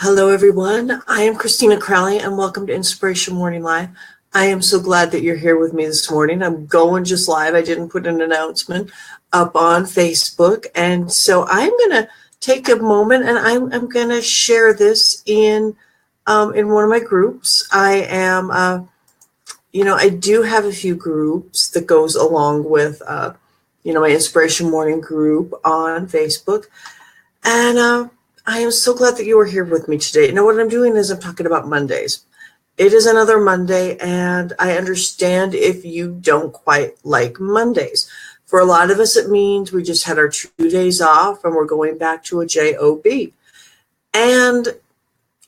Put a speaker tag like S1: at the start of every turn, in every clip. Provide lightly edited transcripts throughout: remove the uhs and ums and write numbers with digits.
S1: Hello, everyone. I am Christina Crowley, and welcome to Inspiration Morning Live. I am so glad that you're here with me this morning. I'm going just live. I didn't put an announcement up on Facebook, and so I'm going to take a moment and I'm going to share this in one of my groups. I am, I do have a few groups that goes along with, my Inspiration Morning group on Facebook, and I am so glad that you are here with me today. Now, what I'm doing is I'm talking about Mondays. It is another Monday, and I understand if you don't quite like Mondays. For a lot of us, it means we just had our 2 days off and we're going back to a job. And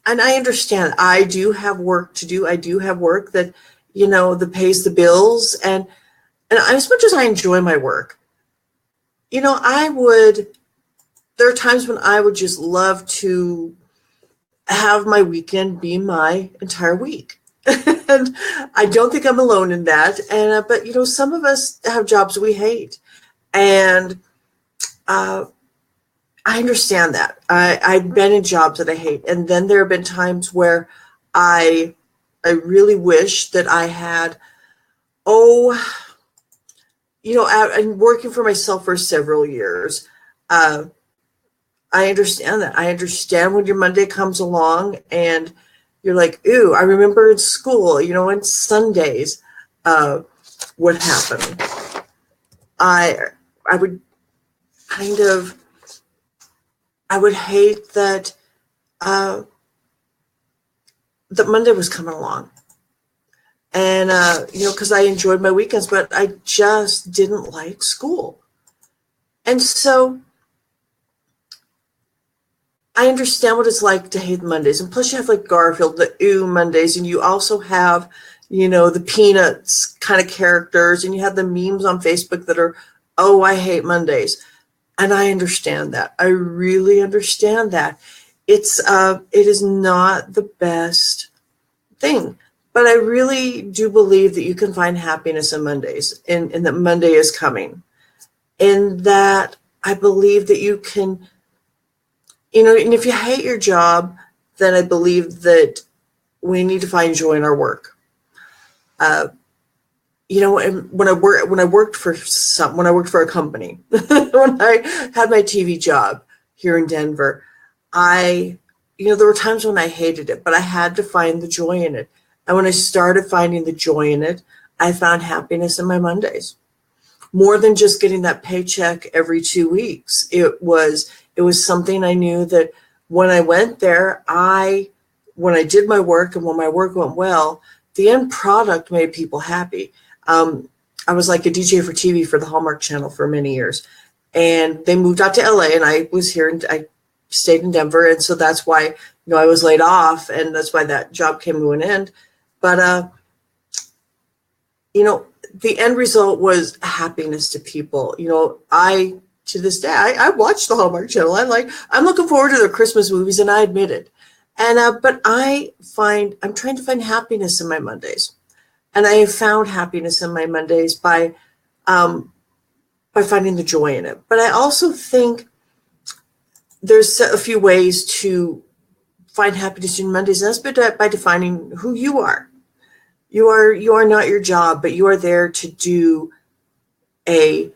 S1: I understand. I do have work to do. I do have work that, that pays the bills. And as much as I enjoy my work, there are times when I would just love to have my weekend be my entire week. And I don't think I'm alone in that. But some of us have jobs we hate. And I understand that. I've been in jobs that I hate. And then there have been times where I really wish that I had, I'm working for myself for several years. I understand that. I understand when your Monday comes along and you're like, ooh, I remember in school, on Sundays, what happened. I would I would hate that that Monday was coming along. And, because I enjoyed my weekends, but I just didn't like school. And so I understand what it's like to hate Mondays. And plus you have like Garfield, the Mondays, and you also have, the Peanuts kind of characters, and you have the memes on Facebook that are, I hate Mondays. And I understand that. I really understand that. It is not the best thing. But I really do believe that you can find happiness in Mondays, and that Monday is coming. And that I believe that you can, and if you hate your job, then I believe that we need to find joy in our work. And when I worked for a company, when I had my TV job here in Denver, there were times when I hated it, but I had to find the joy in it. And when I started finding the joy in it, I found happiness in my Mondays. More than just getting that paycheck every 2 weeks. It was something I knew that when I went there, when I did my work and when my work went well, the end product made people happy. I was like a DJ for TV for the Hallmark Channel for many years, and they moved out to LA, and I was here and I stayed in Denver. And so that's why, I was laid off, and that's why that job came to an end. But, the end result was happiness to people. To this day, I watch the Hallmark Channel. I'm looking forward to their Christmas movies, and I admit it. And but I'm trying to find happiness in my Mondays, and I have found happiness in my Mondays by finding the joy in it. But I also think there's a few ways to find happiness in Mondays, and that's by defining who you are. You are not your job, but you are there to do a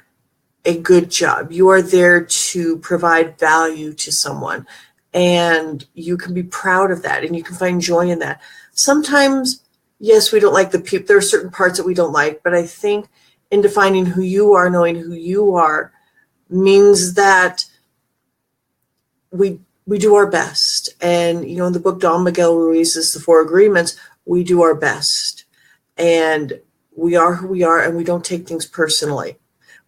S1: good job. You are there to provide value to someone, and you can be proud of that, and you can find joy in that. Sometimes, yes, we don't like the people. There are certain parts that we don't like, but I think in defining who you are, knowing who you are, means that we do our best. And, in the book, Don Miguel Ruiz's The Four Agreements, we do our best. And we are who we are, and we don't take things personally.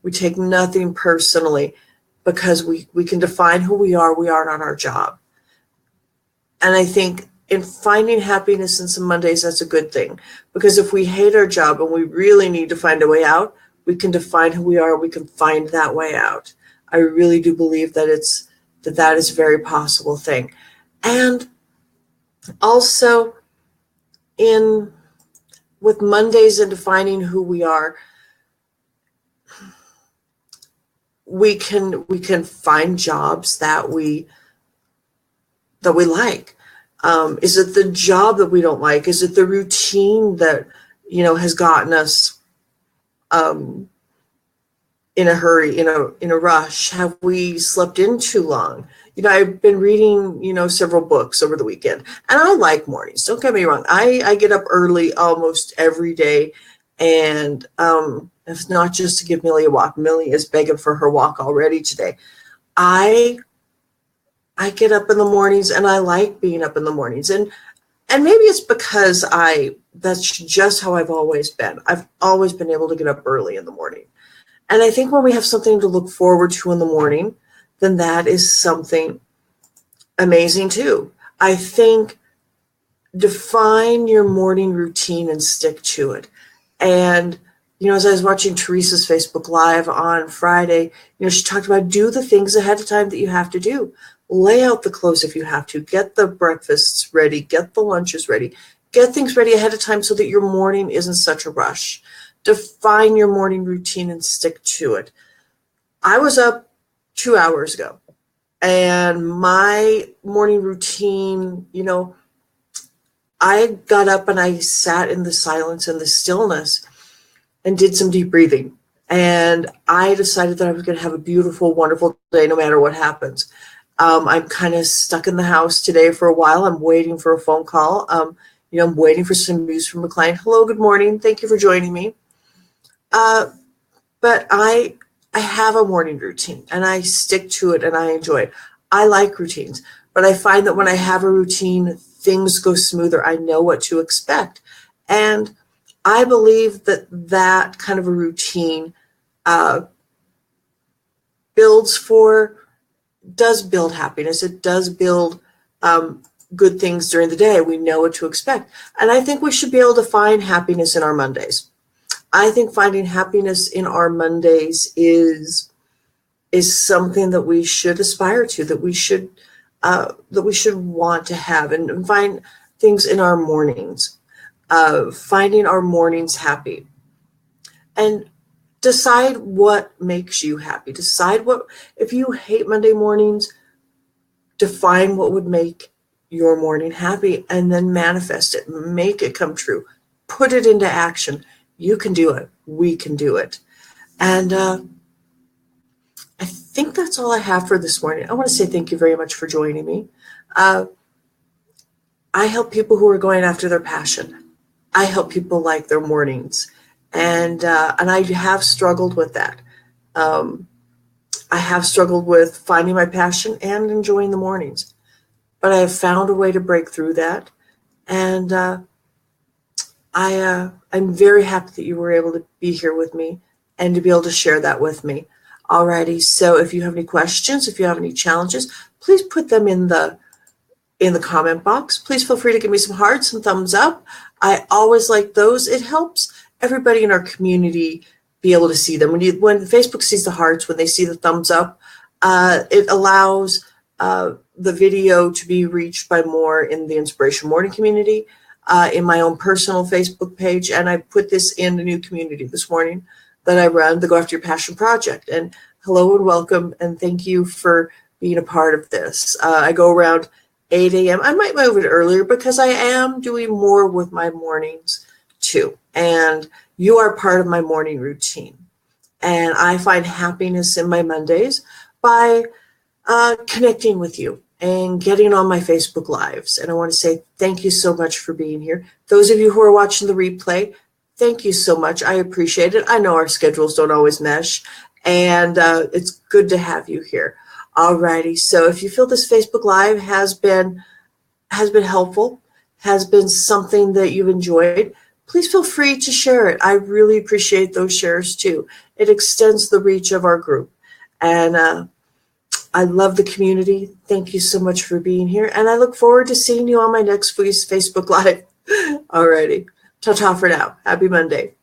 S1: We take nothing personally because we can define who we are. We are not our job. And I think in finding happiness in some Mondays, that's a good thing. Because if we hate our job and we really need to find a way out, we can define who we are. We can find that way out. I really do believe that that is a very possible thing. And also with Mondays and defining who we are, we can find jobs that we like. Is it the job that we don't like? Is it the routine that, has gotten us in a hurry, in a rush? Have we slept in too long? I've been reading, several books over the weekend, and I like mornings. Don't get me wrong. I get up early almost every day, and it's not just to give Millie a walk. Millie is begging for her walk already today. I get up in the mornings, and I like being up in the mornings, and maybe it's because that's just how I've always been. I've always been able to get up early in the morning. And I think when we have something to look forward to in the morning, then that is something amazing too. I think define your morning routine and stick to it. And, as I was watching Teresa's Facebook Live on Friday, she talked about do the things ahead of time that you have to do. Lay out the clothes if you have to. Get the breakfasts ready. Get the lunches ready. Get things ready ahead of time so that your morning isn't such a rush. Define your morning routine and stick to it. I was up 2 hours ago, and my morning routine, I got up and I sat in the silence and the stillness and did some deep breathing. And I decided that I was going to have a beautiful, wonderful day no matter what happens. I'm kind of stuck in the house today for a while. I'm waiting for a phone call. I'm waiting for some news from a client. Hello, good morning. Thank you for joining me. But I have a morning routine, and I stick to it, and I enjoy it. I like routines, but I find that when I have a routine, things go smoother. I know what to expect. And I believe that kind of a routine does build happiness. It does build good things during the day. We know what to expect. And I think we should be able to find happiness in our Mondays. I think finding happiness in our Mondays is something that we should aspire to, that we should want to have, and find things in our mornings, finding our mornings happy, and decide what makes you happy. Decide if you hate Monday mornings, define what would make your morning happy, and then manifest it, make it come true, put it into action. You can do it. We can do it. And I think that's all I have for this morning. I want to say thank you very much for joining me. I help people who are going after their passion. I help people like their mornings. And I have struggled with that. I have struggled with finding my passion and enjoying the mornings. But I have found a way to break through that. And I'm very happy that you were able to be here with me and to be able to share that with me. Alrighty, so if you have any questions, if you have any challenges, please put them in the comment box. Please feel free to give me some hearts and thumbs up. I always like those. It helps everybody in our community be able to see them. When Facebook sees the hearts, when they see the thumbs up, it allows the video to be reached by more in the Inspiration Morning community. In my own personal Facebook page, and I put this in the new community this morning that I run, the Go After Your Passion Project. And hello and welcome, and thank you for being a part of this. I go around 8 a.m. I might move it earlier because I am doing more with my mornings too. And you are part of my morning routine. And I find happiness in my Mondays by connecting with you and getting on my Facebook Lives. And I want to say thank you so much for being here. Those of you who are watching the replay, thank you so much. I appreciate it. I know our schedules don't always mesh, and it's good to have you here. Alrighty, so if you feel this Facebook Live has been helpful, has been something that you've enjoyed, please feel free to share it. I really appreciate those shares too. It extends the reach of our group. And I love the community. Thank you so much for being here. And I look forward to seeing you on my next Facebook Live. Alrighty. Ta-ta for now. Happy Monday.